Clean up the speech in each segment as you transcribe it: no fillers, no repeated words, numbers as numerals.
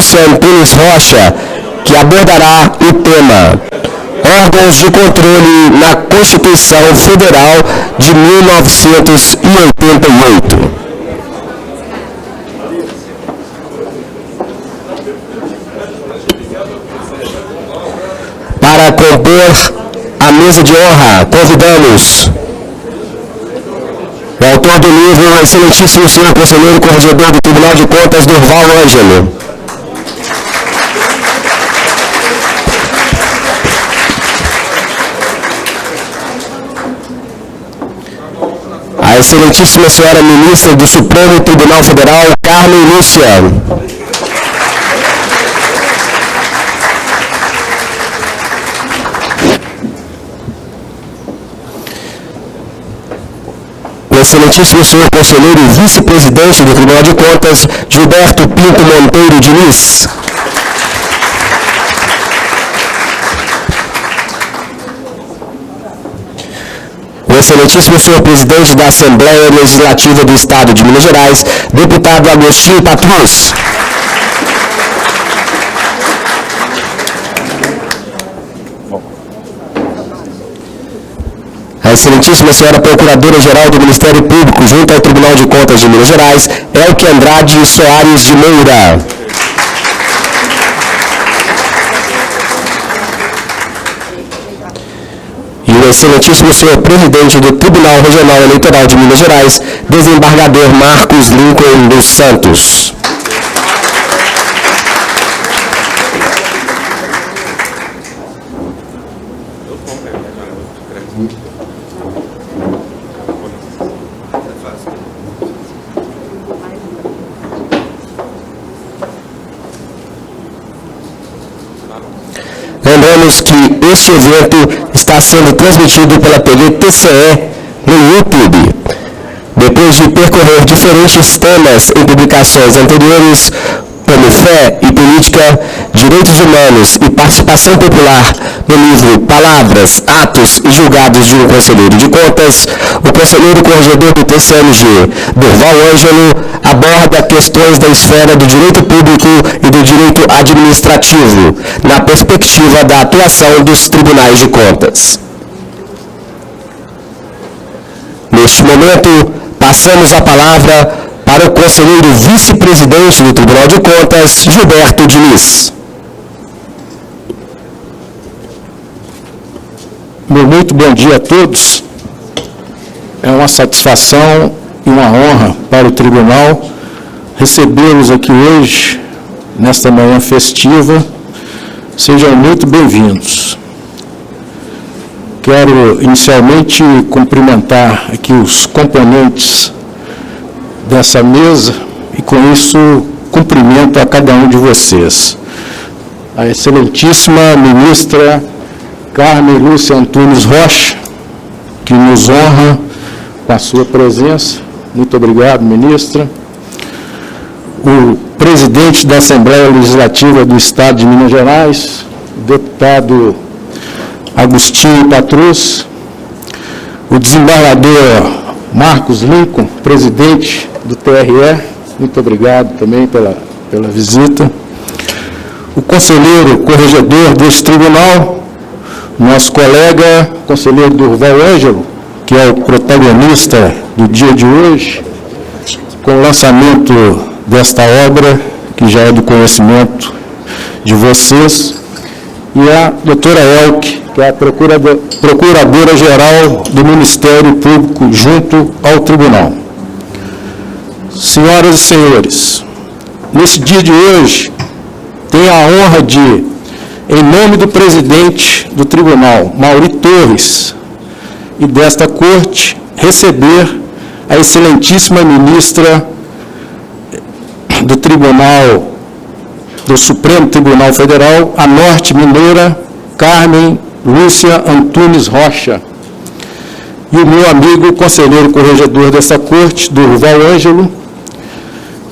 Lúcia Antunes Rocha, que abordará o tema Órgãos de Controle na Constituição Federal de 1988. Para compor a mesa de honra, convidamos o autor do livro, o excelentíssimo senhor conselheiro corregedor do Tribunal de Contas, Durval Ângelo. A excelentíssima senhora ministra do Supremo Tribunal Federal, Carmen Lúcia. O excelentíssimo senhor conselheiro e vice-presidente do Tribunal de Contas, Gilberto Pinto Monteiro Diniz. O excelentíssimo senhor presidente da Assembleia Legislativa do Estado de Minas Gerais, deputado Agostinho Patrus. A excelentíssima senhora Procuradora-Geral do Ministério Público, junto ao Tribunal de Contas de Minas Gerais, Elke Andrade Soares de Moura. E o excelentíssimo senhor presidente do Tribunal Regional Eleitoral de Minas Gerais, desembargador Marcos Lincoln dos Santos. Lembramos que este evento está sendo transmitido pela TV TCE no YouTube. Depois de percorrer diferentes temas em publicações anteriores, como fé e política, direitos humanos e participação popular no livro Palavras, Atos e Julgados de um Conselheiro de Contas, o conselheiro corregedor do TCMG, Durval Ângelo, aborda questões da esfera do direito público e do direito administrativo, na perspectiva da atuação dos tribunais de contas. Neste momento, passamos a palavra para o conselheiro vice-presidente do Tribunal de Contas, Gilberto Diniz. Muito bom dia a todos. É uma satisfação e uma honra para o Tribunal recebê-los aqui hoje, nesta manhã festiva. Sejam muito bem-vindos. Quero inicialmente cumprimentar aqui os componentes dessa mesa e com isso cumprimento a cada um de vocês. A excelentíssima ministra Carmen Lúcia Antunes Rocha, que nos honra com a sua presença. Muito obrigado, ministra. O presidente da Assembleia Legislativa do Estado de Minas Gerais, deputado Agostinho Patrus, o desembargador Marcos Lincoln, presidente do TRE, muito obrigado também pela visita. O conselheiro corregedor deste tribunal, nosso colega, conselheiro Durval Ângelo, que é o protagonista do dia de hoje, com o lançamento desta obra, que já é do conhecimento de vocês, e a doutora Elke, que é a Procuradora-Geral do Ministério Público junto ao Tribunal. Senhoras e senhores, nesse dia de hoje, tenho a honra de, em nome do presidente do Tribunal, Mauri Torres, e desta Corte, receber a excelentíssima ministra do Tribunal, do Supremo Tribunal Federal, a norte-mineira Carmen Lúcia Antunes Rocha, e o meu amigo conselheiro corregedor dessa Corte, Durval Ângelo,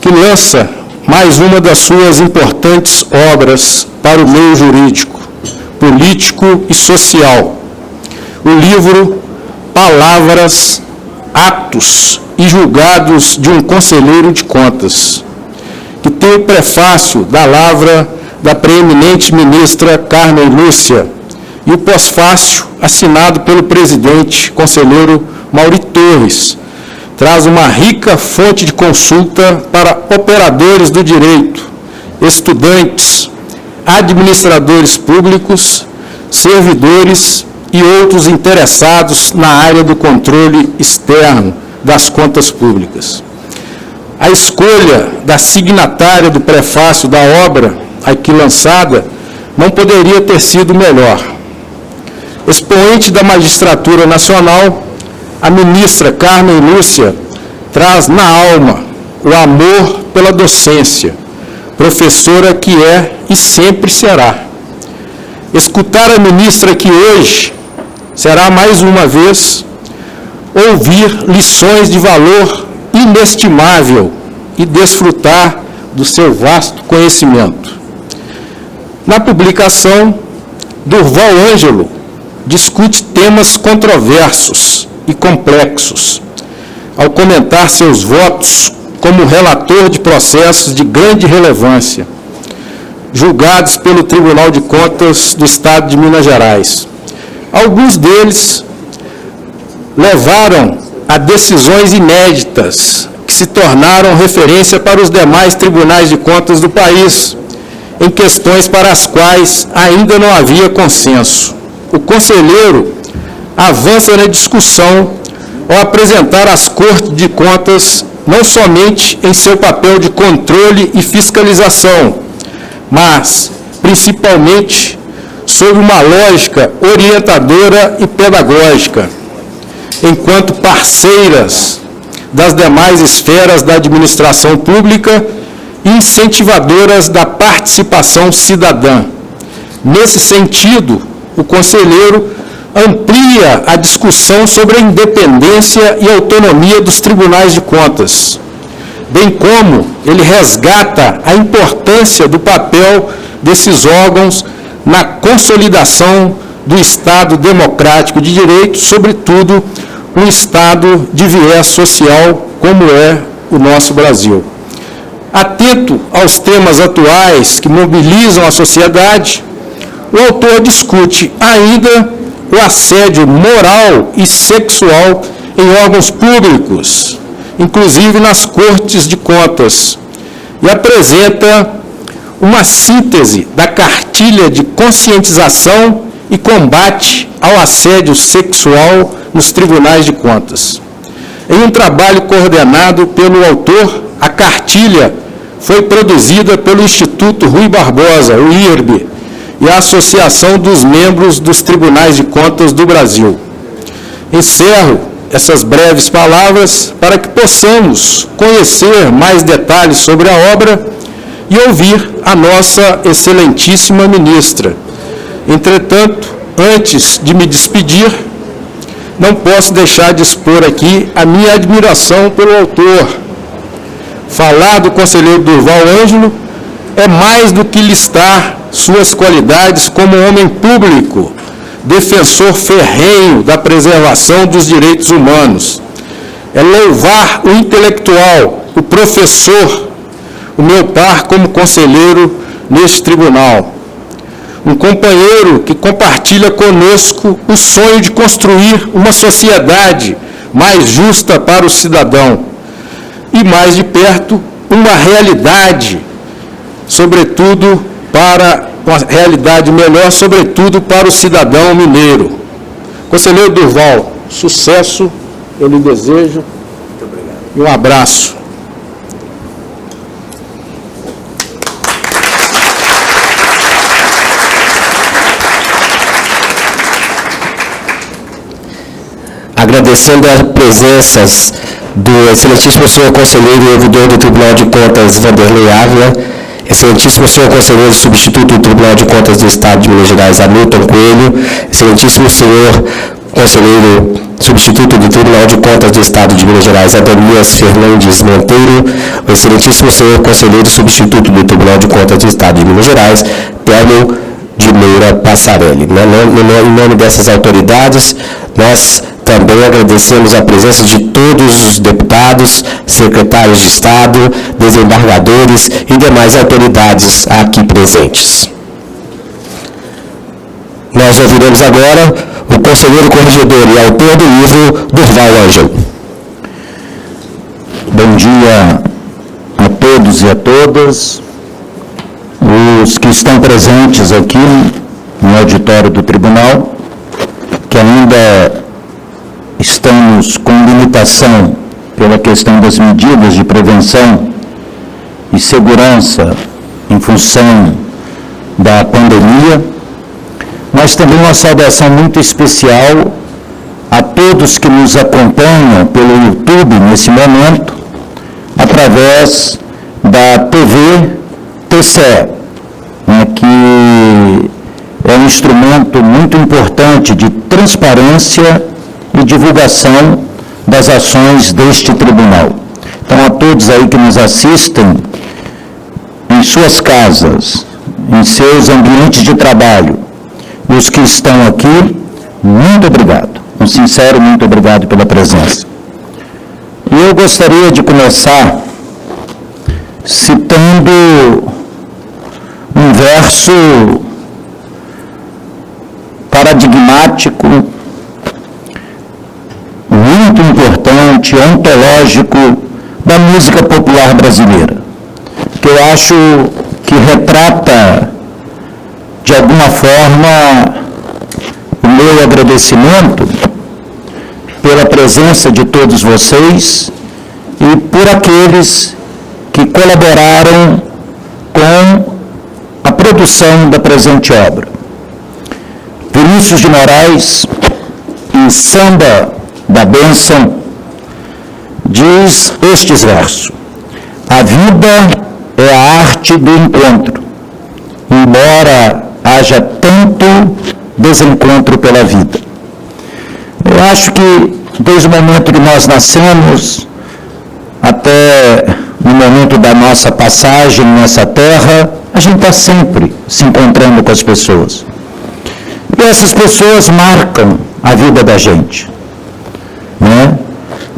que lança mais uma das suas importantes obras para o meio jurídico, político e social, o livro Palavras, Atos e Julgados de um Conselheiro de Contas, que tem o prefácio da lavra da preeminente ministra Carmen Lúcia e o pós-fácio assinado pelo presidente, conselheiro Mauri Torres, traz uma rica fonte de consulta para operadores do direito, estudantes, administradores públicos, servidores e outros interessados na área do controle externo das contas públicas. A escolha da signatária do prefácio da obra aqui lançada não poderia ter sido melhor. Expoente da magistratura nacional, a ministra Carmen Lúcia traz na alma o amor pela docência, professora que é e sempre será. Escutar a ministra aqui hoje será, mais uma vez, ouvir lições de valor inestimável e desfrutar do seu vasto conhecimento. Na publicação, Durval Ângelo discute temas controversos e complexos, ao comentar seus votos como relator de processos de grande relevância, julgados pelo Tribunal de Contas do Estado de Minas Gerais. Alguns deles levaram a decisões inéditas, que se tornaram referência para os demais tribunais de contas do país, em questões para as quais ainda não havia consenso. O conselheiro avança na discussão ao apresentar às Cortes de Contas não somente em seu papel de controle e fiscalização, mas, principalmente, sob uma lógica orientadora e pedagógica, enquanto parceiras das demais esferas da administração pública e incentivadoras da participação cidadã. Nesse sentido, o conselheiro amplia a discussão sobre a independência e autonomia dos tribunais de contas, bem como ele resgata a importância do papel desses órgãos na consolidação do Estado democrático de direito, sobretudo um Estado de viés social como é o nosso Brasil. Atento aos temas atuais que mobilizam a sociedade, o autor discute ainda o assédio moral e sexual em órgãos públicos, inclusive nas Cortes de Contas, e apresenta uma síntese da cartilha de conscientização e combate ao assédio sexual nos tribunais de contas. Em um trabalho coordenado pelo autor, a cartilha foi produzida pelo Instituto Rui Barbosa, o IRB, e a Associação dos Membros dos Tribunais de Contas do Brasil. Encerro essas breves palavras para que possamos conhecer mais detalhes sobre a obra e ouvir a nossa excelentíssima ministra. Entretanto, antes de me despedir, não posso deixar de expor aqui a minha admiração pelo autor. Falar do conselheiro Durval Ângelo é mais do que listar suas qualidades como homem público, defensor ferrenho da preservação dos direitos humanos. É louvar o intelectual, o professor, o meu par como conselheiro neste tribunal. Um companheiro que compartilha conosco o sonho de construir uma sociedade mais justa para o cidadão e, mais de perto, uma realidade, sobretudo para uma realidade melhor, sobretudo para o cidadão mineiro. Conselheiro Durval, sucesso eu lhe desejo. Muito obrigado. E um abraço. Agradecendo as presenças do excelentíssimo senhor conselheiro e ouvidor do Tribunal de Contas, Vanderlei Ávila, excelentíssimo senhor conselheiro substituto do Tribunal de Contas do Estado de Minas Gerais, Hamilton Coelho, excelentíssimo senhor conselheiro substituto do Tribunal de Contas do Estado de Minas Gerais, Adonias Fernandes Monteiro, o excelentíssimo senhor conselheiro substituto do Tribunal de Contas do Estado de Minas Gerais, Telmo de Meira Passarelli. Em nome dessas autoridades, nós também agradecemos a presença de todos os deputados, secretários de Estado, desembargadores e demais autoridades aqui presentes. Nós ouviremos agora o conselheiro corregedor e autor do livro, Durval Ângelo. Bom dia a todos e a todas, os que estão presentes aqui no auditório do Tribunal, que ainda estamos com limitação pela questão das medidas de prevenção e segurança em função da pandemia, mas também uma saudação muito especial a todos que nos acompanham pelo YouTube nesse momento, através da TV TCE, que é um instrumento muito importante de transparência e divulgação das ações deste tribunal. Então, a todos aí que nos assistem em suas casas, em seus ambientes de trabalho, e os que estão aqui, muito obrigado. Um sincero muito obrigado pela presença. E eu gostaria de começar citando um verso paradigmático, muito importante, ontológico, da música popular brasileira, que eu acho que retrata, de alguma forma, o meu agradecimento pela presença de todos vocês e por aqueles que colaboraram com a produção da presente obra. Vinícius de Moraes, em Samba da Bênção, diz estes versos: a vida é a arte do encontro, embora haja tanto desencontro pela vida. Eu acho que desde o momento que nós nascemos até no momento da nossa passagem nessa terra, a gente está sempre se encontrando com as pessoas. E essas pessoas marcam a vida da gente, né?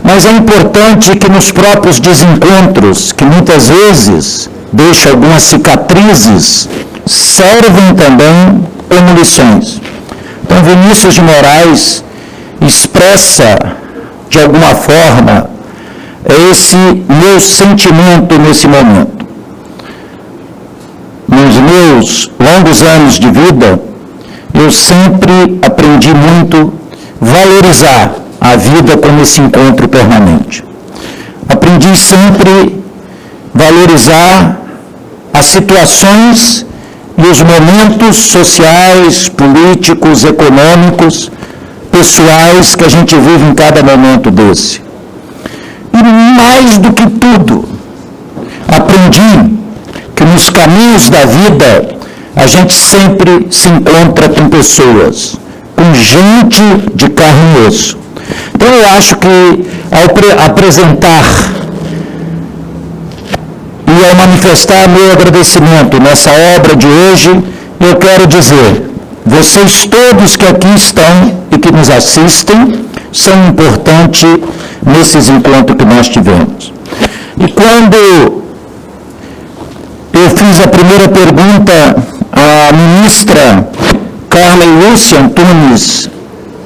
Mas é importante que nos próprios desencontros, que muitas vezes deixam algumas cicatrizes, servem também como lições. Então, Vinícius de Moraes expressa, de alguma forma, esse meu sentimento nesse momento. Nos meus longos anos de vida, eu sempre aprendi muito a valorizar a vida como esse encontro permanente. Aprendi sempre a valorizar as situações e os momentos sociais, políticos, econômicos, pessoais que a gente vive em cada momento desse. E mais do que tudo, aprendi que nos caminhos da vida a gente sempre se encontra com pessoas, com gente de carne e osso. Então eu acho que ao apresentar e ao manifestar meu agradecimento nessa obra de hoje, eu quero dizer, vocês todos que aqui estão e que nos assistem, são importantes nesses encontros que nós tivemos. E quando eu fiz a primeira pergunta à ministra Carmen Lúcia Antunes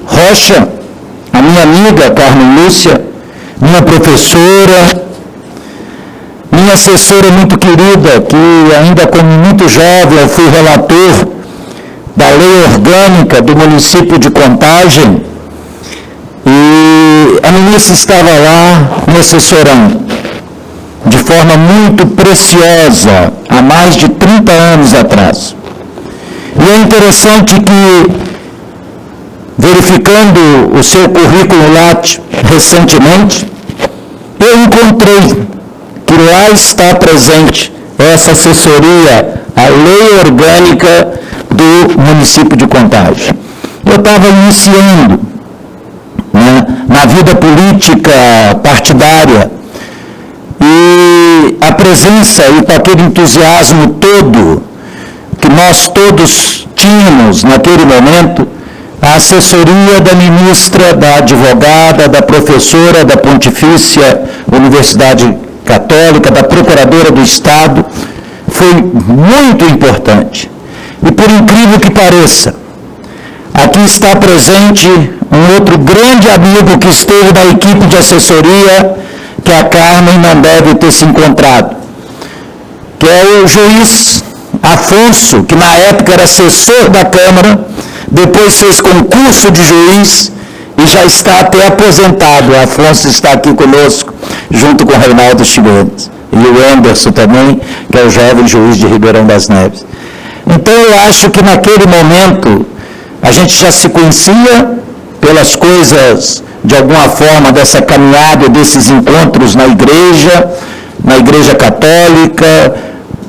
Rocha, a minha amiga Carmen Lúcia, minha professora, minha assessora muito querida, que ainda como muito jovem eu fui relator da lei orgânica do município de Contagem, e a ministra estava lá me assessorando de forma muito preciosa, há mais de 30 anos atrás. E é interessante que, verificando o seu currículo Lattes recentemente, eu encontrei que lá está presente essa assessoria, a lei orgânica do município de Contagem. Eu estava iniciando, né, na vida política partidária, e a presença e com aquele entusiasmo todo que nós todos tínhamos naquele momento, a assessoria da ministra, da advogada, da professora da Pontifícia Universidade Católica, da Procuradora do Estado, foi muito importante. E por incrível que pareça, aqui está presente um outro grande amigo que esteve na equipe de assessoria, que a Carmen não deve ter se encontrado, que é o juiz Afonso, que na época era assessor da Câmara, depois fez concurso de juiz e já está até aposentado. O Afonso está aqui conosco, junto com o Reinaldo Chimenez. E o Anderson também, que é o jovem juiz de Ribeirão das Neves. Então, eu acho que naquele momento, a gente já se conhecia pelas coisas, de alguma forma, dessa caminhada, desses encontros na Igreja Católica,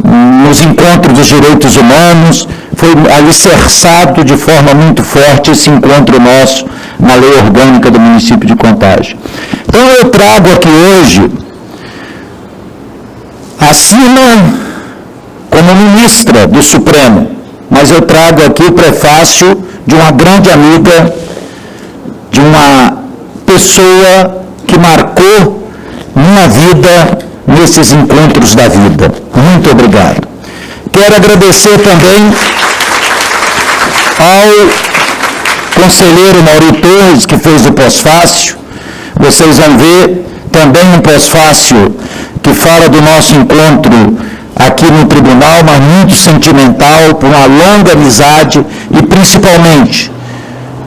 nos encontros dos direitos humanos. Foi alicerçado de forma muito forte esse encontro nosso na lei orgânica do município de Contagem. Então, eu trago aqui hoje, acima, como ministra do Supremo, mas eu trago aqui o prefácio de uma grande amiga, de uma pessoa que marcou minha vida nesses encontros da vida. Muito obrigado. Quero agradecer também ao conselheiro Mauri Torres, que fez o pós-fácil. Vocês vão ver também um pós-fácil que fala do nosso encontro aqui no tribunal, mas muito sentimental, por uma longa amizade e principalmente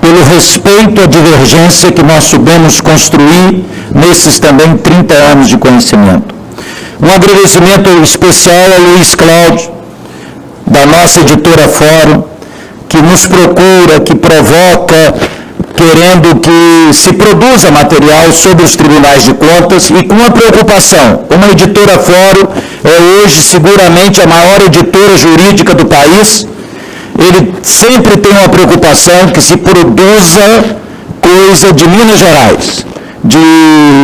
pelo respeito à divergência que nós soubemos construir nesses também 30 anos de conhecimento. Um agradecimento especial ao Luiz Cláudio, da nossa editora Fórum, que nos procura, que provoca, querendo que se produza material sobre os tribunais de contas e com uma preocupação. Uma editora Fórum é hoje seguramente a maior editora jurídica do país. Ele sempre tem uma preocupação que se produza coisa de Minas Gerais, de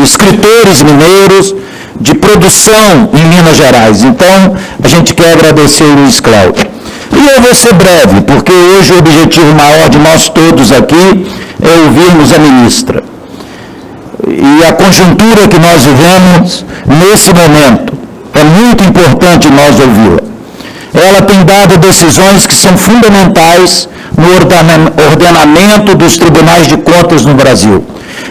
escritores mineiros, de produção em Minas Gerais. Então, a gente quer agradecer o Luiz Cláudio. E eu vou ser breve, porque hoje o objetivo maior de nós todos aqui é ouvirmos a ministra. E a conjuntura que nós vivemos nesse momento, é muito importante nós ouvi-la. Ela tem dado decisões que são fundamentais no ordenamento dos tribunais de contas no Brasil.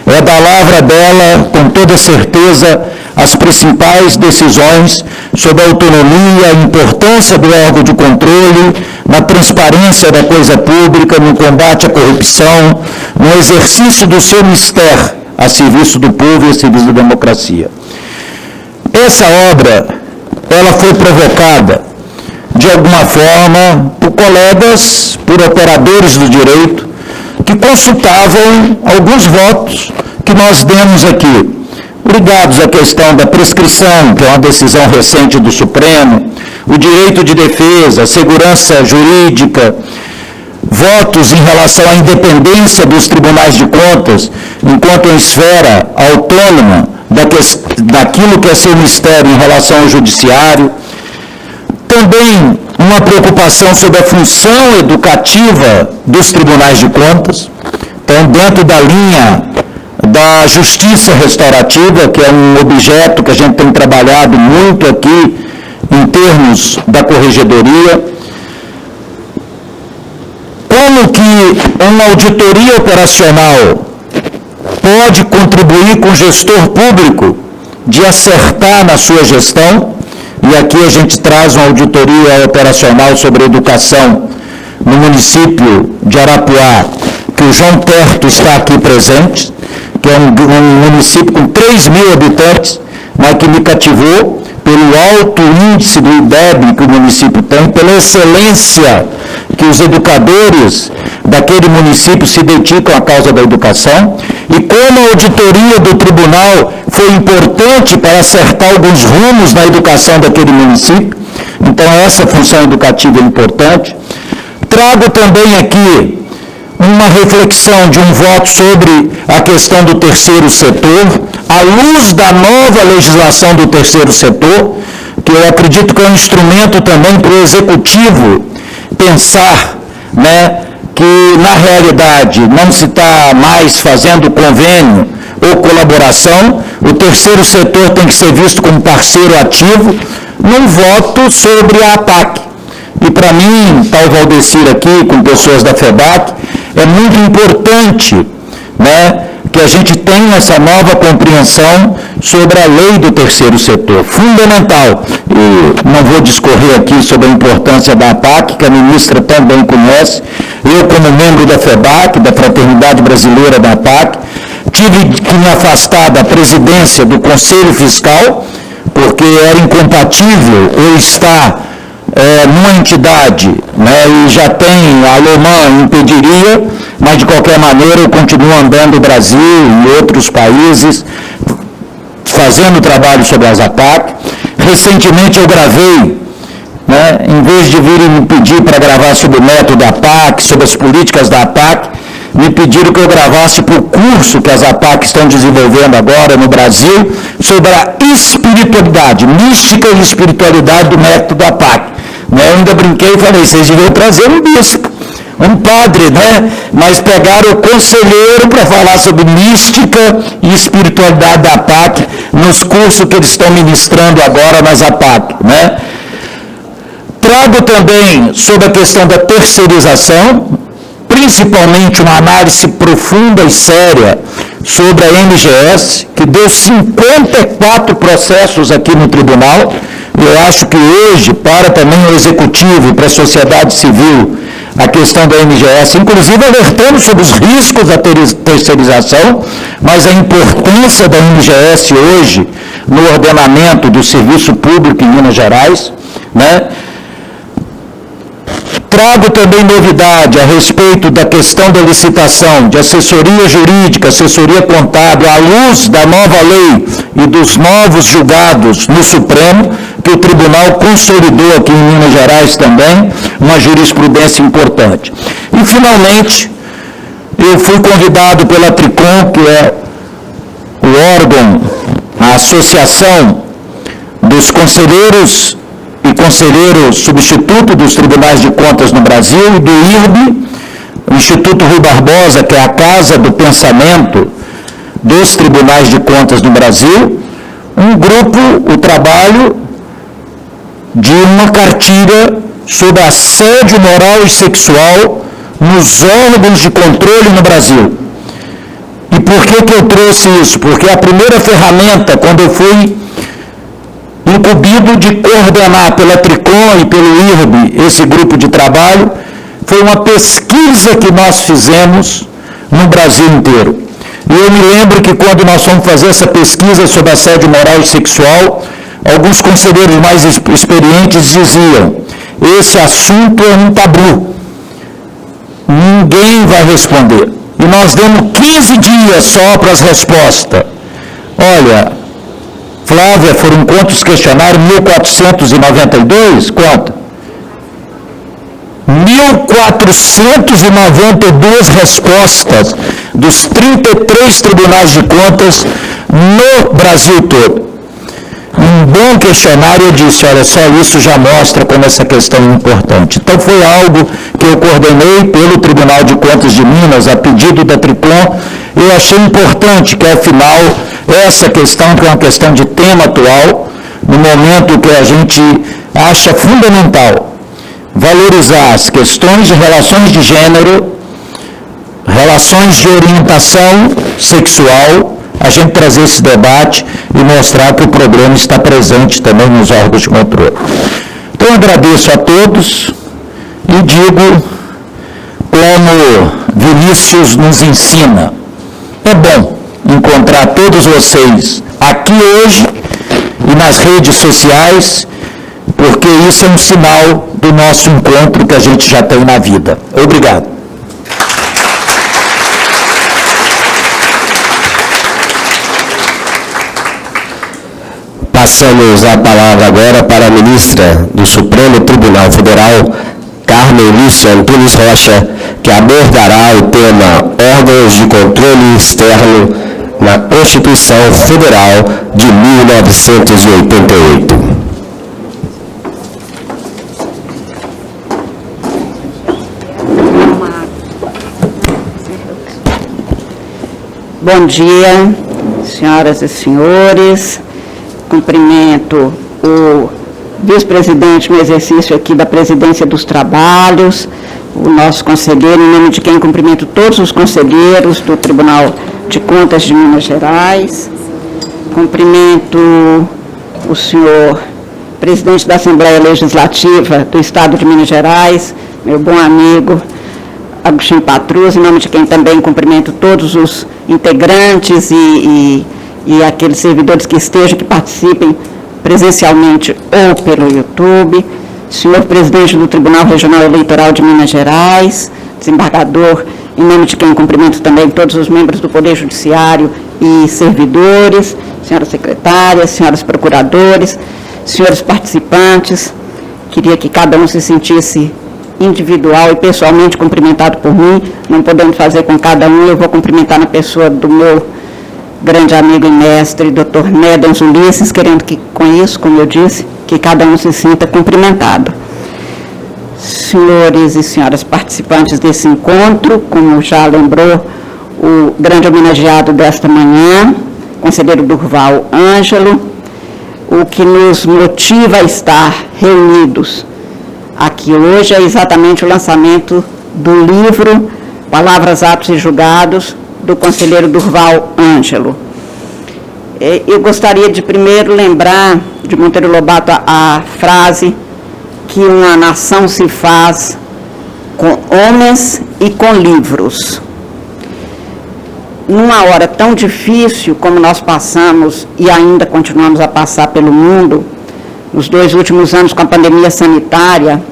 É da palavra dela, com toda certeza, as principais decisões sobre a autonomia, a importância do órgão de controle, na transparência da coisa pública, no combate à corrupção, no exercício do seu mistério a serviço do povo e a serviço da democracia. Essa obra, ela foi provocada, de alguma forma, por colegas, por operadores do direito, que consultavam alguns votos que nós demos aqui, ligados à questão da prescrição, que é uma decisão recente do Supremo, o direito de defesa, a segurança jurídica, votos em relação à independência dos tribunais de contas, enquanto em esfera autônoma daquilo que é seu mistério em relação ao judiciário. Também uma preocupação sobre a função educativa dos tribunais de contas, então dentro da linha da justiça restaurativa, que é um objeto que a gente tem trabalhado muito aqui em termos da corregedoria. Como que uma auditoria operacional pode contribuir com o gestor público de acertar na sua gestão, e aqui a gente traz uma auditoria operacional sobre educação no município de Arapuá, que o João Terto está aqui presente, que é um município com 3.000 habitantes, mas que me cativou pelo alto índice do IDEB que o município tem, pela excelência que os educadores daquele município se dedicam à causa da educação, e como a auditoria do tribunal foi importante para acertar alguns rumos na educação daquele município. Então, essa função educativa é importante. Trago também aqui uma reflexão de um voto sobre a questão do terceiro setor, à luz da nova legislação do terceiro setor, que eu acredito que é um instrumento também para o Executivo pensar, que, na realidade, não se está mais fazendo convênio ou colaboração, o terceiro setor tem que ser visto como parceiro ativo, num voto sobre a APAC. E, para mim, está o Valdecir aqui, com pessoas da FEBAC, é muito importante, né, que a gente tenha essa nova compreensão sobre a lei do terceiro setor, fundamental. E não vou discorrer aqui sobre a importância da APAC, que a ministra também conhece. Eu, como membro da FEBAC, da Fraternidade Brasileira da APAC, tive que me afastar da presidência do Conselho Fiscal, porque era incompatível eu estar numa entidade, né, e já tem, a alemã impediria, mas de qualquer maneira eu continuo andando no Brasil e outros países, fazendo trabalho sobre as APAC. Recentemente eu gravei, né, em vez de virem me pedir para gravar sobre o método da APAC, sobre as políticas da APAC, me pediram que eu gravasse para o curso que as APAC estão desenvolvendo agora no Brasil, sobre a espiritualidade, mística e espiritualidade do método da APAC. Eu ainda brinquei e falei, vocês deviam trazer um bispo, um padre, né? Mas pegaram o conselheiro para falar sobre mística e espiritualidade da APAC nos cursos que eles estão ministrando agora nas APAC, né? Trago também sobre a questão da terceirização, principalmente uma análise profunda e séria sobre a MGS, que deu 54 processos aqui no tribunal. Eu acho que hoje, para também o executivo e para a sociedade civil, a questão da MGS, inclusive alertando sobre os riscos da terceirização, mas a importância da MGS hoje no ordenamento do serviço público em Minas Gerais, né? Trago também novidade a respeito da questão da licitação, de assessoria jurídica, assessoria contábil, à luz da nova lei e dos novos julgados no Supremo, que o Tribunal consolidou aqui em Minas Gerais também, uma jurisprudência importante. E, finalmente, eu fui convidado pela Tricom, que é o órgão, a Associação dos Conselheiros e Conselheiro Substituto dos Tribunais de Contas no Brasil, e do IRB, o Instituto Rui Barbosa, que é a Casa do Pensamento dos Tribunais de Contas no Brasil, um grupo, o trabalho de uma cartilha sobre assédio moral e sexual nos órgãos de controle no Brasil. E por que eu trouxe isso? Porque a primeira ferramenta, quando eu fui incumbido de coordenar pela Tricom e pelo IRB esse grupo de trabalho, foi uma pesquisa que nós fizemos no Brasil inteiro. E eu me lembro que quando nós fomos fazer essa pesquisa sobre assédio moral e sexual, alguns conselheiros mais experientes diziam, esse assunto é um tabu, ninguém vai responder. E nós demos 15 dias só para as respostas. Olha, Flávia, foram quantos questionários? 1.492? Quanto? 1.492 respostas dos 33 tribunais de contas no Brasil todo. Um bom questionário, eu disse, olha só, isso já mostra como essa questão é importante. Então foi algo que eu coordenei pelo Tribunal de Contas de Minas, a pedido da Tricom. Eu achei importante que, afinal, essa questão, que é uma questão de tema atual, no momento que a gente acha fundamental valorizar as questões de relações de gênero, relações de orientação sexual, a gente trazer esse debate e mostrar que o problema está presente também nos órgãos de controle. Então, eu agradeço a todos e digo, como Vinícius nos ensina, é bom encontrar todos vocês aqui hoje e nas redes sociais, porque isso é um sinal do nosso encontro que a gente já tem na vida. Obrigado. Passamos a palavra agora para a ministra do Supremo Tribunal Federal, Carmen Lúcia Antunes Rocha, que abordará o tema órgãos de controle externo na Constituição Federal de 1988. Bom dia, senhoras e senhores. Cumprimento o vice-presidente no exercício aqui da presidência dos trabalhos, o nosso conselheiro, em nome de quem cumprimento todos os conselheiros do Tribunal de Contas de Minas Gerais. Cumprimento o senhor presidente da Assembleia Legislativa do Estado de Minas Gerais, meu bom amigo Agostinho Patrus, em nome de quem também cumprimento todos os integrantes e aqueles servidores que estejam, que participem presencialmente ou pelo YouTube, senhor presidente do Tribunal Regional Eleitoral de Minas Gerais, desembargador, em nome de quem cumprimento também todos os membros do Poder Judiciário e servidores, senhoras secretárias, senhoras procuradores, senhores participantes, queria que cada um se sentisse individual e pessoalmente cumprimentado por mim, não podendo fazer com cada um, eu vou cumprimentar na pessoa do meu grande amigo e mestre, Dr. Nédans Ulisses, querendo que com isso, como eu disse, que cada um se sinta cumprimentado. Senhores e senhoras participantes desse encontro, como já lembrou o grande homenageado desta manhã, conselheiro Durval Ângelo, o que nos motiva a estar reunidos aqui hoje é exatamente o lançamento do livro Palavras, Atos e Julgados, do conselheiro Durval Ângelo. Eu gostaria de primeiro lembrar de Monteiro Lobato a frase que uma nação se faz com homens e com livros. Numa hora tão difícil como nós passamos e ainda continuamos a passar pelo mundo, nos 2 últimos anos com a pandemia sanitária,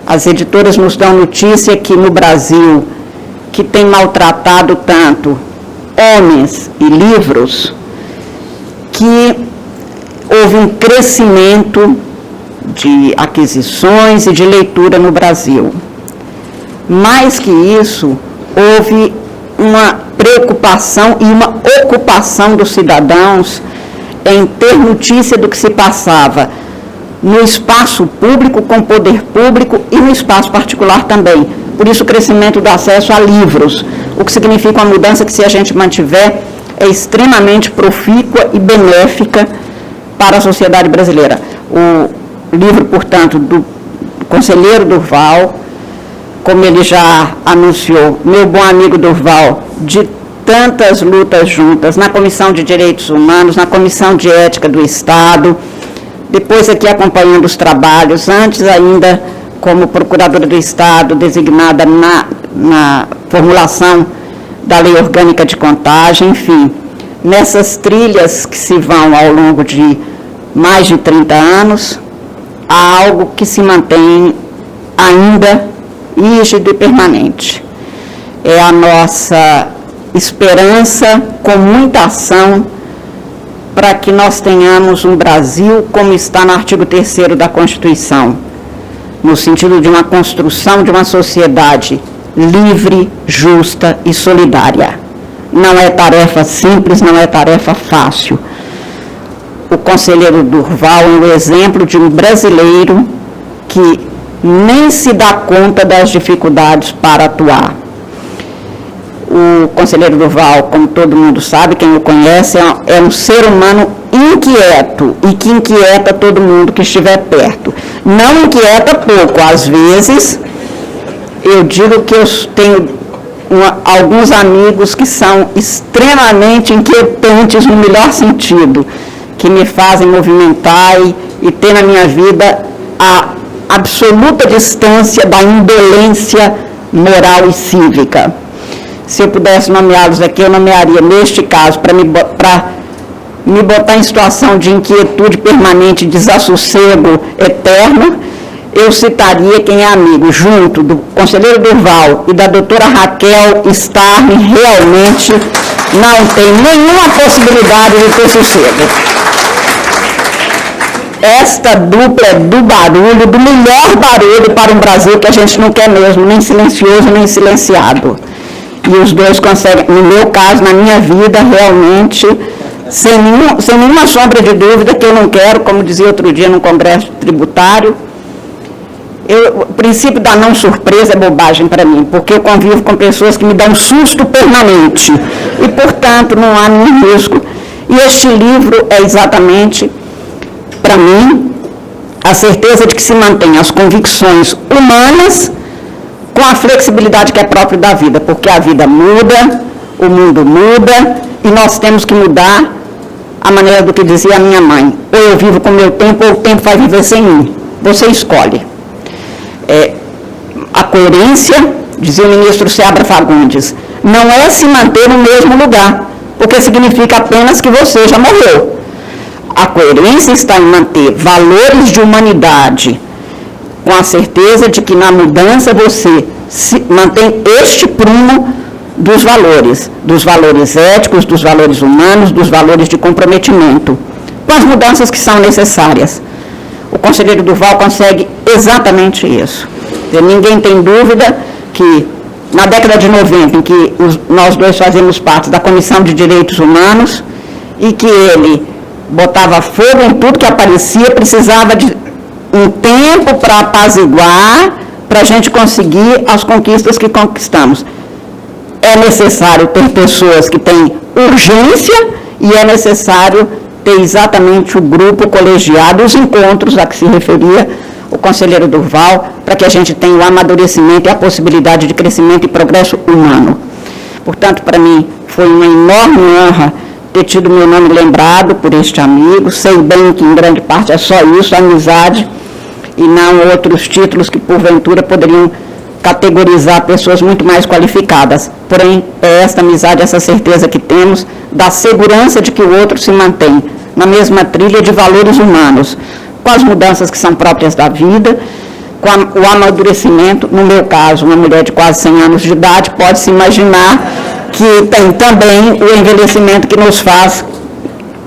as editoras nos dão notícia que no Brasil, que tem maltratado tanto homens e livros, que houve um crescimento de aquisições e de leitura no Brasil. Mais que isso, houve uma preocupação e uma ocupação dos cidadãos em ter notícia do que se passava no espaço público, com poder público, e no espaço particular também. Por isso o crescimento do acesso a livros, o que significa uma mudança que, se a gente mantiver, é extremamente profícua e benéfica para a sociedade brasileira. O livro, portanto, do conselheiro Durval, como ele já anunciou, meu bom amigo Durval, de tantas lutas juntas, na Comissão de Direitos Humanos, na Comissão de Ética do Estado, depois aqui acompanhando os trabalhos, antes ainda como procuradora do Estado, designada na formulação da Lei Orgânica de Contagem, enfim, nessas trilhas que se vão ao longo de mais de 30 anos, há algo que se mantém ainda rígido e permanente. É a nossa esperança, com muita ação, para que nós tenhamos um Brasil como está no artigo 3º da Constituição, no sentido de uma construção de uma sociedade livre, justa e solidária. Não é tarefa simples, não é tarefa fácil. O conselheiro Durval é um exemplo de um brasileiro que nem se dá conta das dificuldades para atuar. O conselheiro Durval, como todo mundo sabe, quem o conhece, é um ser humano inquieto e que inquieta todo mundo que estiver perto. Não inquieta pouco, às vezes, eu digo que eu tenho alguns amigos que são extremamente inquietantes no melhor sentido, que me fazem movimentar e ter na minha vida a absoluta distância da indolência moral e cívica. Se eu pudesse nomeá-los aqui, eu nomearia, neste caso, para me botar em situação de inquietude permanente, desassossego eterno, eu citaria quem é amigo, junto do conselheiro Durval e da doutora Raquel Starling, realmente não tem nenhuma possibilidade de ter sossego. Esta dupla é do barulho, do melhor barulho para um Brasil que a gente não quer mesmo, nem silencioso, nem silenciado. E os dois conseguem, no meu caso, na minha vida, realmente, sem nenhuma sombra de dúvida, que eu não quero, como dizia outro dia no Congresso Tributário, o princípio da não surpresa é bobagem para mim, porque eu convivo com pessoas que me dão um susto permanente. e, portanto, não há nenhum risco. E este livro é exatamente, para mim, a certeza de que se mantém as convicções humanas com a flexibilidade que é própria da vida, porque a vida muda, o mundo muda, e nós temos que mudar a maneira do que dizia a minha mãe. Ou eu vivo com o meu tempo, ou o tempo vai viver sem mim. Você escolhe. A coerência, dizia o ministro Seabra Fagundes, não é se manter no mesmo lugar, porque significa apenas que você já morreu. A coerência está em manter valores de humanidade, com a certeza de que na mudança você mantém este prumo dos valores éticos, dos valores humanos, dos valores de comprometimento, com as mudanças que são necessárias. O conselheiro Durval consegue exatamente isso. Ninguém tem dúvida que, na década de 90, em que nós dois fazemos parte da Comissão de Direitos Humanos, e que ele botava fogo em tudo que aparecia, precisava de um tempo para apaziguar, para a gente conseguir as conquistas que conquistamos. É necessário ter pessoas que têm urgência e é necessário ter exatamente o grupo colegiado, os encontros a que se referia o conselheiro Durval, para que a gente tenha o amadurecimento e a possibilidade de crescimento e progresso humano. Portanto, para mim, foi uma enorme honra ter tido meu nome lembrado por este amigo. Sei bem que, em grande parte, é só isso, amizade, e não outros títulos que, porventura, poderiam categorizar pessoas muito mais qualificadas. Porém, é esta amizade, essa certeza que temos, da segurança de que o outro se mantém na mesma trilha de valores humanos, com as mudanças que são próprias da vida, com o amadurecimento. No meu caso, uma mulher de quase 100 anos de idade, pode-se imaginar que tem também o envelhecimento que nos faz,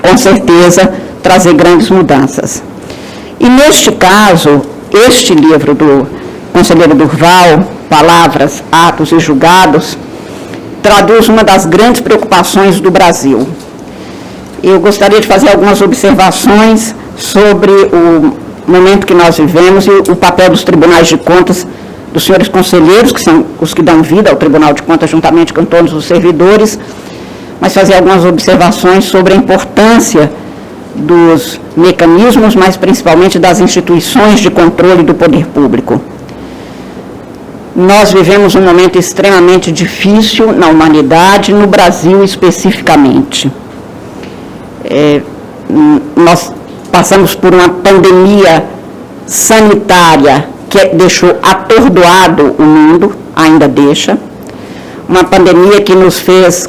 com certeza, trazer grandes mudanças. E, neste caso, este livro do conselheiro Durval, Palavras, Atos e Julgados, traduz uma das grandes preocupações do Brasil. Eu gostaria de fazer algumas observações sobre o momento que nós vivemos e o papel dos tribunais de contas, dos senhores conselheiros, que são os que dão vida ao Tribunal de Contas, juntamente com todos os servidores, mas fazer algumas observações sobre a importância dos mecanismos, mas principalmente das instituições de controle do poder público. Nós vivemos um momento extremamente difícil na humanidade, no Brasil especificamente. Nós passamos por uma pandemia sanitária que deixou atordoado o mundo, ainda deixa. Uma pandemia que nos fez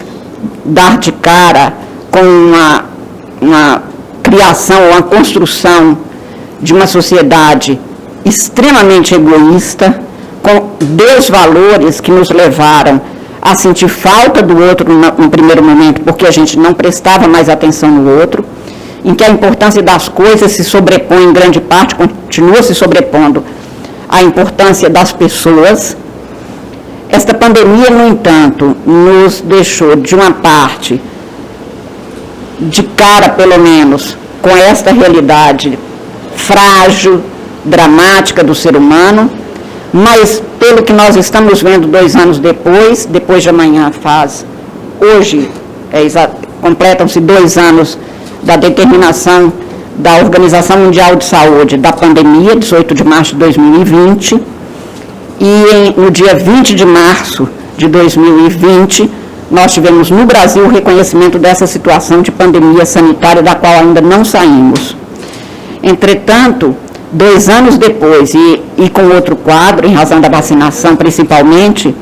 dar de cara com uma criação, uma construção de uma sociedade extremamente egoísta, com desvalores que nos levaram a sentir falta do outro no primeiro momento, porque a gente não prestava mais atenção no outro, em que a importância das coisas se sobrepõe, em grande parte, continua se sobrepondo à importância das pessoas. Esta pandemia, no entanto, nos deixou, de uma parte, de cara, pelo menos, com esta realidade frágil, dramática do ser humano, mas, pelo que nós estamos vendo 2 anos depois de amanhã hoje, completam-se 2 anos da determinação da Organização Mundial de Saúde da pandemia, 18 de março de 2020, e no dia 20 de março de 2020, nós tivemos no Brasil o reconhecimento dessa situação de pandemia sanitária, da qual ainda não saímos. Entretanto, 2 anos depois, e com outro quadro, em razão da vacinação principalmente,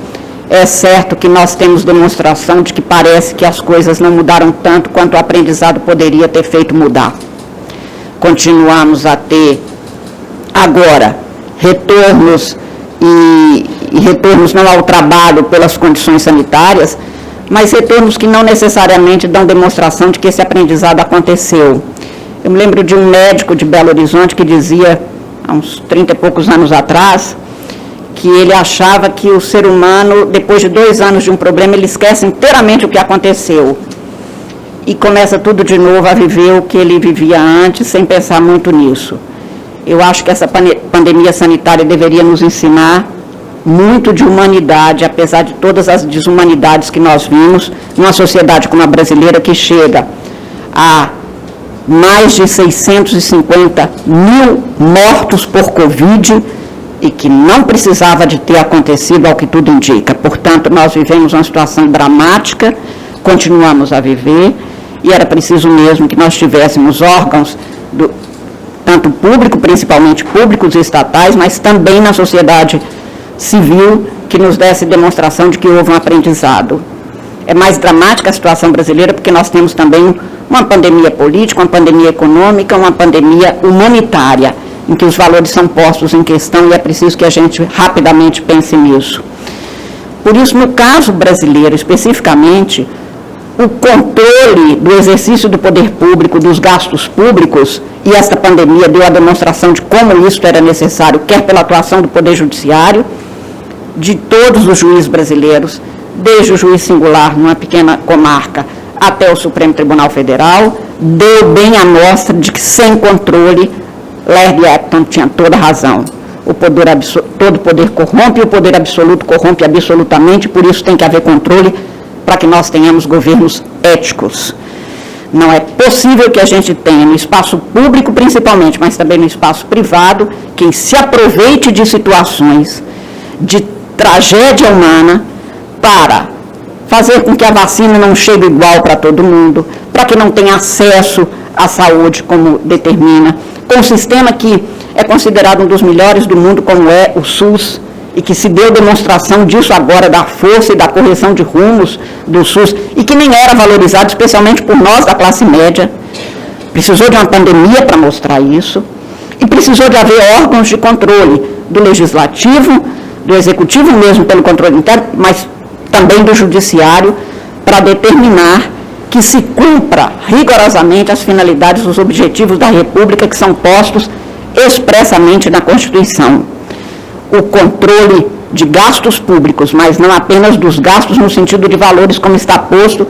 é certo que nós temos demonstração de que parece que as coisas não mudaram tanto quanto o aprendizado poderia ter feito mudar. Continuamos a ter, agora, retornos, e retornos não ao trabalho pelas condições sanitárias, mas retornos que não necessariamente dão demonstração de que esse aprendizado aconteceu. Eu me lembro de um médico de Belo Horizonte que dizia, há uns 30 e poucos anos atrás, que ele achava que o ser humano, depois de 2 anos de um problema, ele esquece inteiramente o que aconteceu e começa tudo de novo a viver o que ele vivia antes, sem pensar muito nisso. Eu acho que essa pandemia sanitária deveria nos ensinar muito de humanidade, apesar de todas as desumanidades que nós vimos numa sociedade como a brasileira, que chega a mais de 650 mil mortos por Covid e que não precisava de ter acontecido, ao que tudo indica. Portanto, nós vivemos uma situação dramática, continuamos a viver, e era preciso mesmo que nós tivéssemos órgãos, tanto público, principalmente públicos e estatais, mas também na sociedade civil, que nos desse demonstração de que houve um aprendizado. É mais dramática a situação brasileira porque nós temos também uma pandemia política, uma pandemia econômica, uma pandemia humanitária, em que os valores são postos em questão e é preciso que a gente rapidamente pense nisso. Por isso, no caso brasileiro especificamente, o controle do exercício do poder público, dos gastos públicos, e esta pandemia deu a demonstração de como isso era necessário, quer pela atuação do Poder Judiciário, de todos os juízes brasileiros, desde o juiz singular numa pequena comarca até o Supremo Tribunal Federal, deu bem a mostra de que sem controle, Laird Epton tinha toda a razão. Todo poder corrompe, e o poder absoluto corrompe absolutamente, por isso tem que haver controle para que nós tenhamos governos éticos. Não é possível que a gente tenha no espaço público, principalmente, mas também no espaço privado, quem se aproveite de situações de tragédia humana para fazer com que a vacina não chegue igual para todo mundo, para que não tenha acesso à saúde como determina, com um sistema que é considerado um dos melhores do mundo, como é o SUS, e que se deu demonstração disso agora, da força e da correção de rumos do SUS, e que nem era valorizado, especialmente por nós da classe média. Precisou de uma pandemia para mostrar isso, e precisou de haver órgãos de controle do legislativo, do executivo mesmo pelo controle interno, mas também do judiciário, para determinar que se cumpra rigorosamente as finalidades, os objetivos da República, que são postos expressamente na Constituição. O controle de gastos públicos, mas não apenas dos gastos no sentido de valores, como está posto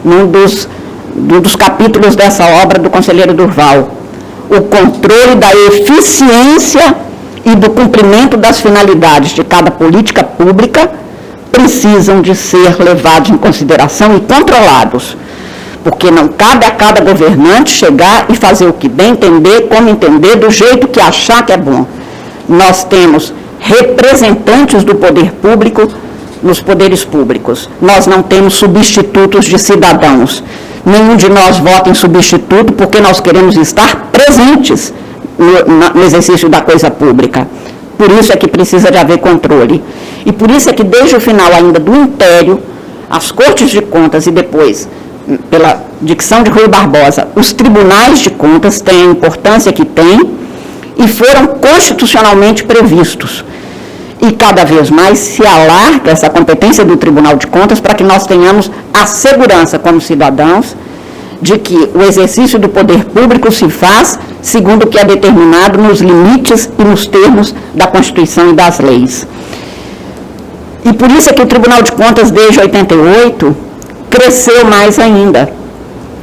num dos capítulos dessa obra do conselheiro Durval. O controle da eficiência e do cumprimento das finalidades de cada política pública precisam de ser levados em consideração e controlados, porque não cabe a cada governante chegar e fazer o que bem entender, como entender, do jeito que achar que é bom. Nós temos representantes do poder público nos poderes públicos. Nós não temos substitutos de cidadãos. Nenhum de nós vota em substituto porque nós queremos estar presentes no exercício da coisa pública. Por isso é que precisa de haver controle. E por isso é que desde o final ainda do Império, as Cortes de Contas e depois, pela dicção de Rui Barbosa, os tribunais de contas têm a importância que têm e foram constitucionalmente previstos. E cada vez mais se alarga essa competência do Tribunal de Contas para que nós tenhamos a segurança como cidadãos de que o exercício do poder público se faz segundo o que é determinado nos limites e nos termos da Constituição e das leis. E por isso é que o Tribunal de Contas, desde 88, cresceu mais ainda,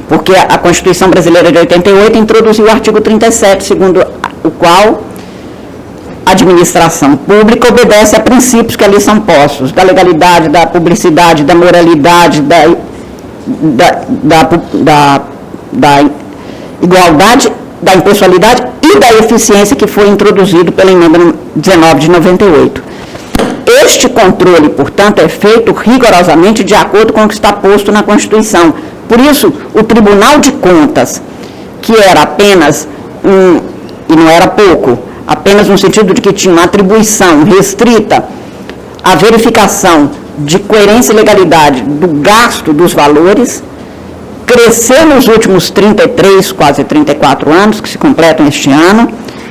porque a Constituição Brasileira de 88 introduziu o artigo 37, segundo o qual a administração pública obedece a princípios que ali são postos, da legalidade, da publicidade, da moralidade, da igualdade, da impessoalidade e da eficiência, que foi introduzido pela emenda 19 de 98. Este controle, portanto, é feito rigorosamente de acordo com o que está posto na Constituição. Por isso, o Tribunal de Contas, que era apenas e não era pouco, apenas no sentido de que tinha uma atribuição restrita à verificação de coerência e legalidade do gasto dos valores, cresceu nos últimos 33, quase 34 anos, que se completam este ano,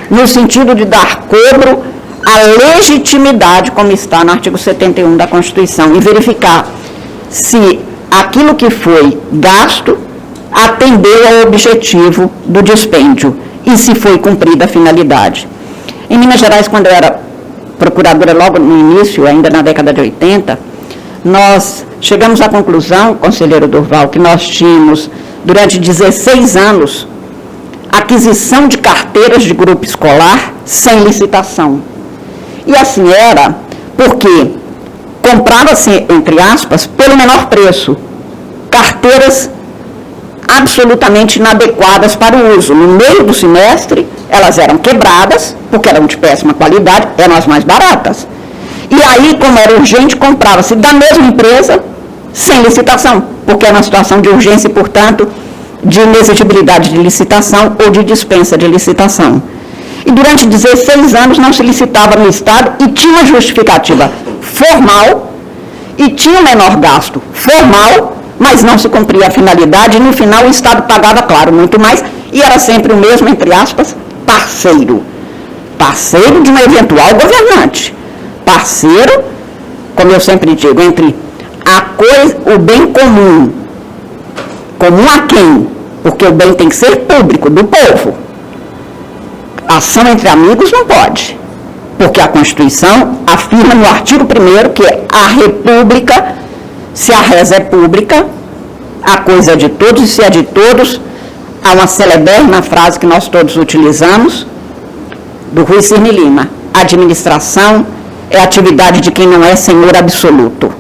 no sentido de dar cobro à legitimidade, como está no artigo 71 da Constituição, e verificar se aquilo que foi gasto atendeu ao objetivo do dispêndio e se foi cumprida a finalidade. Em Minas Gerais, quando eu era procuradora, logo no início, ainda na década de 80, nós chegamos à conclusão, conselheiro Durval, que nós tínhamos, durante 16 anos, aquisição de carteiras de grupo escolar sem licitação. E assim era, porque comprava-se, entre aspas, pelo menor preço, carteiras absolutamente inadequadas para o uso. No meio do semestre, elas eram quebradas, porque eram de péssima qualidade, eram as mais baratas. E aí, como era urgente, comprava-se da mesma empresa, sem licitação, porque era uma situação de urgência e, portanto, de inexigibilidade de licitação ou de dispensa de licitação. E durante 16 anos não se licitava no Estado e tinha uma justificativa formal e tinha um menor gasto formal, mas não se cumpria a finalidade, e no final o Estado pagava, claro, muito mais, e era sempre o mesmo, entre aspas, parceiro. Parceiro de um eventual governante. Parceiro, como eu sempre digo, entre o bem comum. Comum a quem? Porque o bem tem que ser público, do povo. Ação entre amigos não pode. Porque a Constituição afirma no artigo 1º que a República, se a reza é pública, a coisa é de todos, e se é de todos, há uma celebérrima frase que nós todos utilizamos, do Rui Cirne Lima: administração é atividade de quem não é senhor absoluto.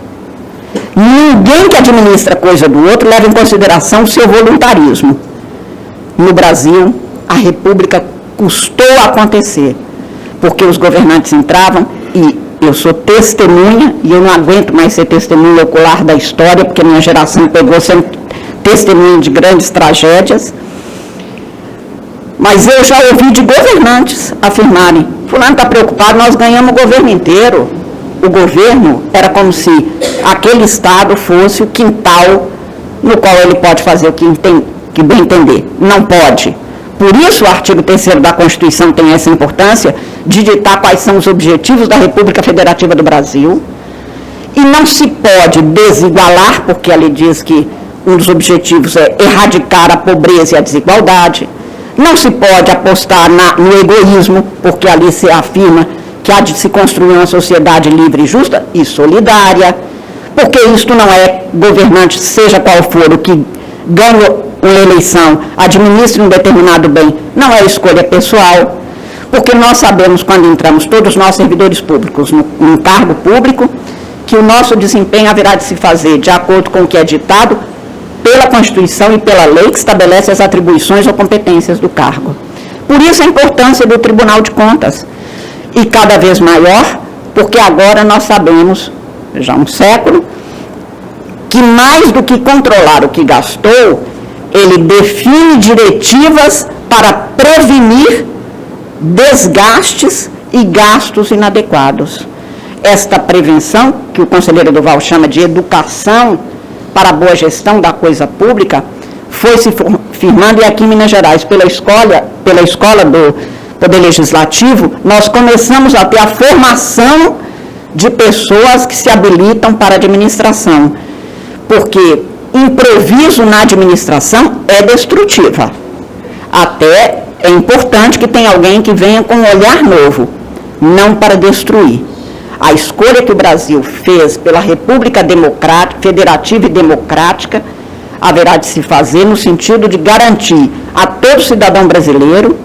Ninguém que administra coisa do outro leva em consideração o seu voluntarismo. No Brasil, a República custou a acontecer, porque os governantes entravam, e eu sou testemunha, e eu não aguento mais ser testemunha ocular da história, porque minha geração pegou sendo testemunha de grandes tragédias, mas eu já ouvi de governantes afirmarem: fulano está preocupado, nós ganhamos o governo inteiro. O governo era como se aquele Estado fosse o quintal no qual ele pode fazer o que bem entender. Não pode. Por isso o artigo 3º da Constituição tem essa importância de ditar quais são os objetivos da República Federativa do Brasil, e não se pode desigualar, porque ali diz que um dos objetivos é erradicar a pobreza e a desigualdade. Não se pode apostar no egoísmo, porque ali se afirma que há de se construir uma sociedade livre, justa e solidária, porque isto não é governante, seja qual for o que ganha uma eleição, administre um determinado bem, não é escolha pessoal, porque nós sabemos, quando entramos, todos nós servidores públicos, num cargo público, que o nosso desempenho haverá de se fazer de acordo com o que é ditado pela Constituição e pela lei que estabelece as atribuições ou competências do cargo. Por isso a importância do Tribunal de Contas, e cada vez maior, porque agora nós sabemos, já há um século, que mais do que controlar o que gastou, ele define diretivas para prevenir desgastes e gastos inadequados. Esta prevenção, que o conselheiro Duval chama de educação para a boa gestão da coisa pública, foi se firmando, e aqui em Minas Gerais, pela escola do Poder Legislativo, nós começamos a ter a formação de pessoas que se habilitam para a administração, porque improviso na administração é destrutiva. Até é importante que tenha alguém que venha com um olhar novo, não para destruir. A escolha que o Brasil fez pela República Federativa e Democrática haverá de se fazer no sentido de garantir a todo cidadão brasileiro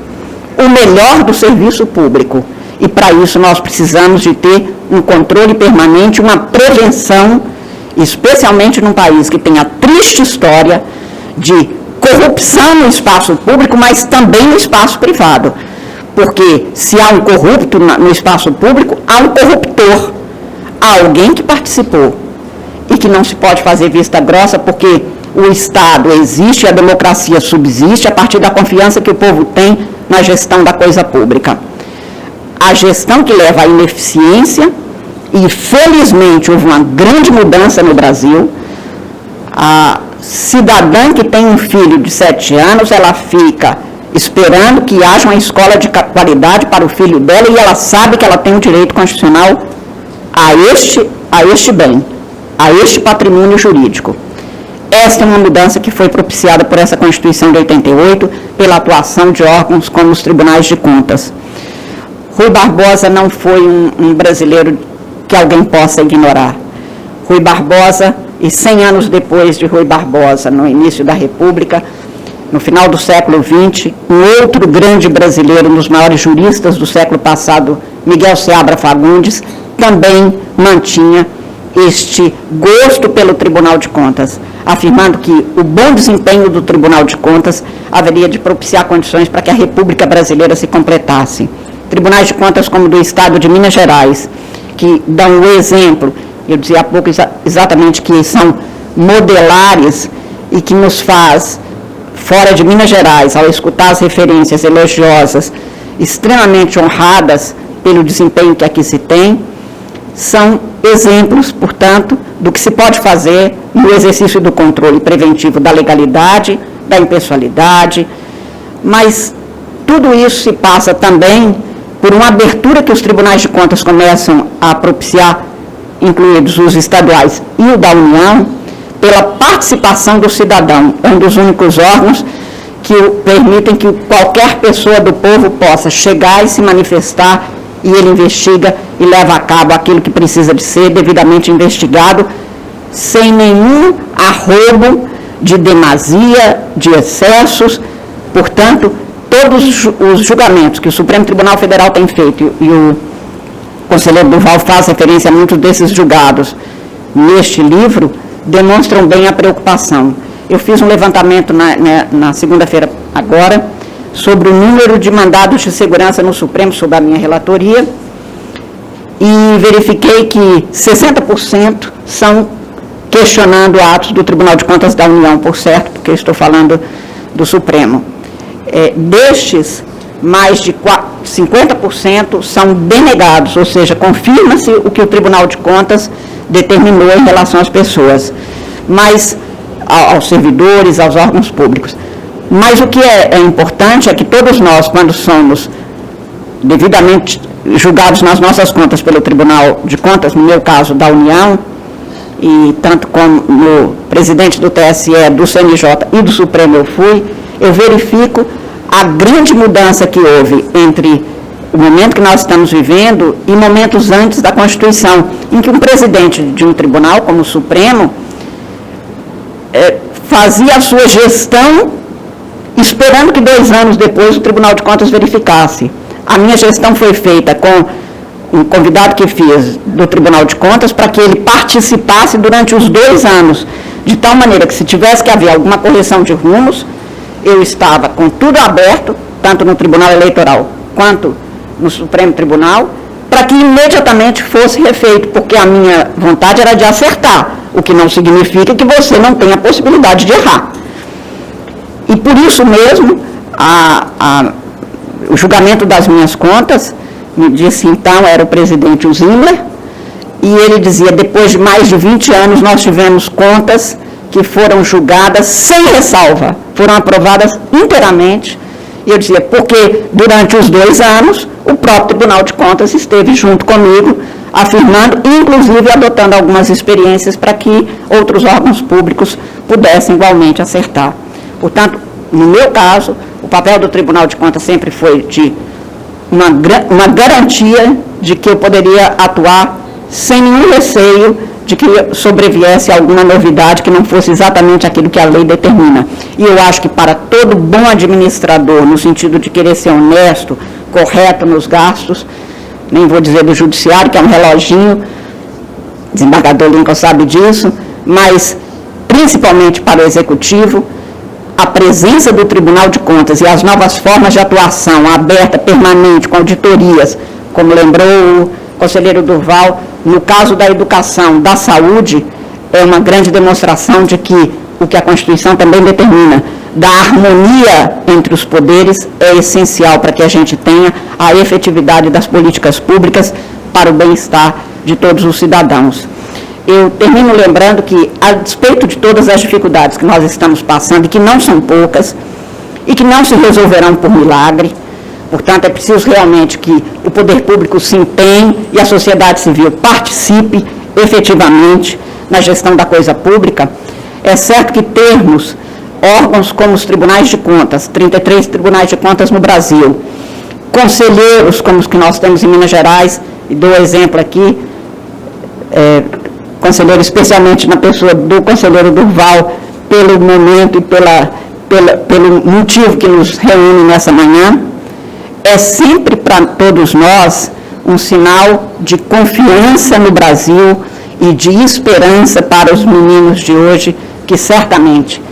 o melhor do serviço público. E para isso nós precisamos de ter um controle permanente, uma prevenção, especialmente num país que tem a triste história de corrupção no espaço público, mas também no espaço privado. Porque se há um corrupto no espaço público, há um corruptor, há alguém que participou. E que não se pode fazer vista grossa, porque o Estado existe e a democracia subsiste a partir da confiança que o povo tem na gestão da coisa pública. A gestão que leva à ineficiência, e felizmente houve uma grande mudança no Brasil. A cidadã que tem um filho de 7 anos, ela fica esperando que haja uma escola de qualidade para o filho dela, e ela sabe que ela tem um direito constitucional a este bem, a este patrimônio jurídico. Esta é uma mudança que foi propiciada por essa Constituição de 88, pela atuação de órgãos como os tribunais de contas. Rui Barbosa não foi um brasileiro que alguém possa ignorar. Rui Barbosa, e 100 anos depois de Rui Barbosa, no início da República, no final do século XX, um outro grande brasileiro, um dos maiores juristas do século passado, Miguel Seabra Fagundes, também mantinha este gosto pelo Tribunal de Contas, afirmando que o bom desempenho do Tribunal de Contas haveria de propiciar condições para que a República Brasileira se completasse. Tribunais de Contas como o do Estado de Minas Gerais, que dão o exemplo, eu dizia há pouco exatamente que são modelares e que nos faz, fora de Minas Gerais, ao escutar as referências elogiosas, extremamente honradas pelo desempenho que aqui se tem, são exemplos, portanto, do que se pode fazer no exercício do controle preventivo da legalidade, da impessoalidade, mas tudo isso se passa também por uma abertura que os tribunais de contas começam a propiciar, incluídos os estaduais e o da União, pela participação do cidadão, um dos únicos órgãos que permitem que qualquer pessoa do povo possa chegar e se manifestar, e ele investiga e leva a cabo aquilo que precisa de ser devidamente investigado, sem nenhum arrobo de demasia, de excessos. Portanto, todos os julgamentos que o Supremo Tribunal Federal tem feito, e o conselheiro Durval faz referência a muitos desses julgados neste livro, demonstram bem a preocupação. Eu fiz um levantamento na segunda-feira agora sobre o número de mandados de segurança no Supremo, sob a minha relatoria, e verifiquei que 60% são questionando atos do Tribunal de Contas da União, por certo, porque eu estou falando do Supremo. Destes, mais de 50% são denegados, ou seja, confirma-se o que o Tribunal de Contas determinou em relação às pessoas, mas aos servidores, aos órgãos públicos. Mas o que é importante é que todos nós, quando somos devidamente julgados nas nossas contas pelo Tribunal de Contas, no meu caso da União, e tanto como no presidente do TSE, do CNJ e do Supremo eu verifico a grande mudança que houve entre o momento que nós estamos vivendo e momentos antes da Constituição, em que um presidente de um tribunal, como o Supremo, fazia a sua gestão esperando que 2 anos depois o Tribunal de Contas verificasse. A minha gestão foi feita com um convidado que fiz do Tribunal de Contas para que ele participasse durante os 2 anos, de tal maneira que se tivesse que haver alguma correção de rumos, eu estava com tudo aberto, tanto no Tribunal Eleitoral quanto no Supremo Tribunal, para que imediatamente fosse refeito, porque a minha vontade era de acertar, o que não significa que você não tenha a possibilidade de errar. E por isso mesmo, o julgamento das minhas contas, me disse então, era o presidente Zimmer, e ele dizia, depois de mais de 20 anos, nós tivemos contas que foram julgadas sem ressalva, foram aprovadas inteiramente, e eu dizia, porque durante os 2 anos, o próprio Tribunal de Contas esteve junto comigo, afirmando, inclusive adotando algumas experiências para que outros órgãos públicos pudessem igualmente acertar. Portanto, no meu caso, o papel do Tribunal de Contas sempre foi de uma garantia de que eu poderia atuar sem nenhum receio de que sobreviesse alguma novidade que não fosse exatamente aquilo que a lei determina. E eu acho que para todo bom administrador, no sentido de querer ser honesto, correto nos gastos, nem vou dizer do judiciário, que é um reloginho, o desembargador Lincoln sabe disso, mas principalmente para o executivo, a presença do Tribunal de Contas e as novas formas de atuação aberta, permanente, com auditorias, como lembrou o conselheiro Durval, no caso da educação, da saúde, é uma grande demonstração de que o que a Constituição também determina, da harmonia entre os poderes, é essencial para que a gente tenha a efetividade das políticas públicas para o bem-estar de todos os cidadãos. Eu termino lembrando que, a despeito de todas as dificuldades que nós estamos passando, e que não são poucas, e que não se resolverão por milagre, portanto, é preciso realmente que o poder público se empenhe e a sociedade civil participe efetivamente na gestão da coisa pública. É certo que termos órgãos como os tribunais de contas, 33 tribunais de contas no Brasil, conselheiros como os que nós temos em Minas Gerais, e dou exemplo aqui, conselheiro especialmente na pessoa do conselheiro Durval, pelo momento e pelo motivo que nos reúne nessa manhã, é sempre para todos nós um sinal de confiança no Brasil e de esperança para os meninos de hoje, que certamente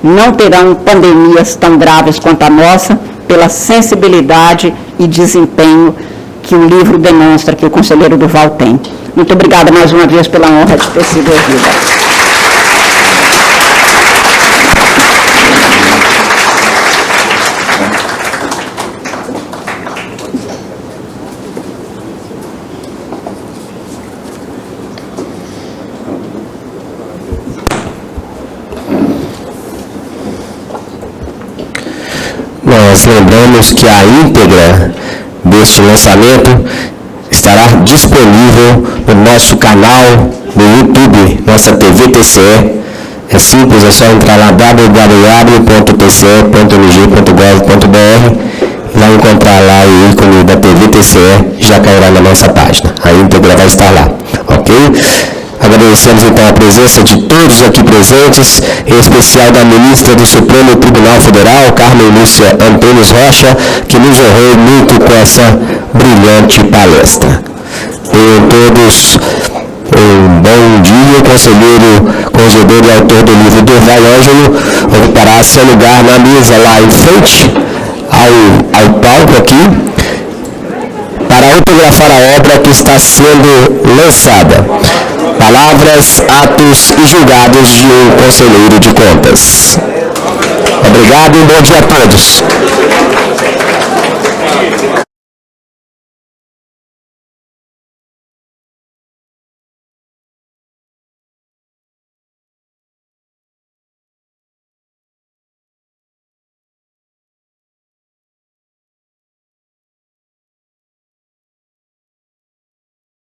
não terão pandemias tão graves quanto a nossa, pela sensibilidade e desempenho que o livro demonstra que o conselheiro Duval tem. Muito obrigada mais uma vez pela honra de ter sido ouvida. Nós lembramos que a íntegra deste lançamento estará disponível no nosso canal no YouTube, nossa TV TCE. É simples, é só entrar lá www.tce.mg.gov.br e vai encontrar lá o ícone da TV TCE, já cairá na nossa página. A íntegra vai estar lá, ok? Agradecemos então a presença de todos aqui presentes, em especial da ministra do Supremo Tribunal Federal, Carmen Lúcia Antônio Rocha, que nos honrou muito com essa brilhante palestra. Tenham todos um bom dia. O conselheiro, corregedor e autor do livro Durval Ângelo ocupará seu lugar na mesa lá em frente ao palco aqui, para autografar a obra que está sendo lançada. Palavras, atos e julgados de um conselheiro de contas. Obrigado e um bom dia a todos.